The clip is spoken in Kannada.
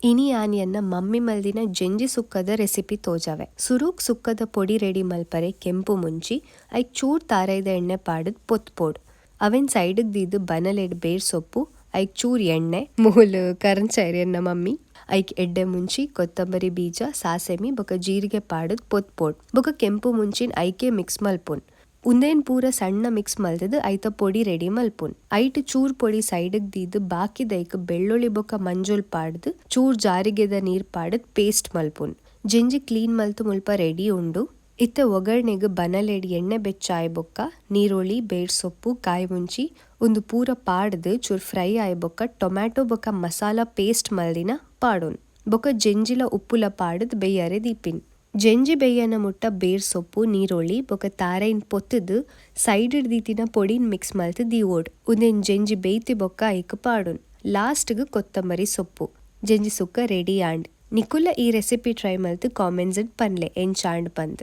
ಇನಿ ಆನಿಯನ್ನ ಮಮ್ಮಿ ಮಲ್ದಿನ ಜೆಂಜಿ ಸುಕ್ಕದ ರೆಸಿಪಿ ತೋಜಾವೆ. ಸುರುಕ್ ಸುಕ್ಕದ ಪೊಡಿ ರೆಡಿ ಮಲ್ಪರೆ ಕೆಂಪು ಮುಂಚಿ ಐಕ್ ಚೂರ್ ತಾರೈದ ಎಣ್ಣೆ ಪಾಡದ್ ಪೊತ್ಪೋಡು. ಅವೆನ್ ಸೈಡಿಗ್ ದೀದು ಬನಲೆಡ್ ಬೇರ್ ಸೊಪ್ಪು ಐಕ್ ಚೂರ್ ಎಣ್ಣೆ ಮೂಲು ಕರಂಚೈರಿಯನ್ನ ಮಮ್ಮಿ ಐಕ್ ಎಡ್ಡೆ ಮುಂಚಿ ಕೊತ್ತಂಬರಿ ಬೀಜ ಸಾಸೆಮಿ ಬೊಕ ಜೀರಿಗೆ ಪಾಡದ್ ಪೊತ್ಪೋಡು ಬೊಕ ಕೆಂಪು ಮುಂಚಿನ್ ಐಕೆ ಮಿಕ್ಸ್ ಮಲ್ಪುನ್. ಉಂದೇನ್ ಪೂರ ಸಣ್ಣ ಮಿಕ್ಸ್ ಮಲ್ತದ ಐತ ಪೊಡಿ ರೆಡಿ ಮಲ್ಪುನ್. ಐಟ್ ಚೂರ್ ಪೊಡಿ ಸೈಡಿಗ್ ದೀದು ಬಾಕಿದೈಕ್ ಬೆಳ್ಳುಳ್ಳಿ ಬೊಕ ಮಂಜುಲ್ ಪಾಡ್ದು ಚೂರ್ ಜಾರಿಗೆದ ನೀರ್ ಪಾಡದ್ ಪೇಸ್ಟ್ ಮಲ್ಪುನ್. ಜೆಂಜಿ ಕ್ಲೀನ್ ಮಲ್ತು ಮುಲ್ಪ ರೆಡಿ ಉಂಡು. ಇತ್ತೆ ಒಗರ್ಣೆಗ್ ಬನಲೆಡ್ ಎಣ್ಣೆ ಬೆಚ್ಚಾಯ್ ಬೊಕ್ಕ ನೀರುಳ್ಳಿ ಬೇರ್ ಸೊಪ್ಪು ಕಾಯಿ ಮುಂಚಿ ಒಂದು ಪೂರ ಪಾಡ್ದು ಚೂರ್ ಫ್ರೈ ಆಯ್ ಬೊಕ್ಕ ಟೊಮ್ಯಾಟೊ ಬೊಕ ಮಸಾಲ ಪೇಸ್ಟ್ ಮಲ್ದಿನ ಪಾಡೋನ್ ಬೊಕ ಜೆಂಜಿಲ ಉಪ್ಪುಲ ಪಾಡದ್ ಬೆಯ್ಯರೆ ದೀಪಿನ್. ಜೆಂಜಿ ಬೆಯ್ಯನ ಮುಟ್ಟ ಬೇರ್ ಸೊಪ್ಪು ನೀರುಳ್ಳಿ ಬೊಕ ತಾರೆಯಿನ್ ಪೊತ್ತದು ಸೈಡ್ ದೀತಿನ ಪೊಡಿನ್ ಮಿಕ್ಸ್ ಮಲ್ತು ದೀವೋಡ್ ಉಂದೆನ್ ಜೆಂಜಿ ಬೇಯ್ತಿ ಬೊಕ್ಕ ಐಕ್ ಪಾಡುನ್. ಲಾಸ್ಟ್ಗ್ ಕೊತ್ತಂಬರಿ ಸೊಪ್ಪು ಜೆಂಜಿ ಸುಕ್ಕ ರೆಡಿ ಆಂಡ್. ನಿಕುಲ ಈ ರೆಸಿಪಿ ಟ್ರೈ ಮಲ್ತು ಕಾಮೆಂಟ್ಸ್ ಪನ್ಲೆ ಎಂಚಾಂಡ್ ಪಂದ್.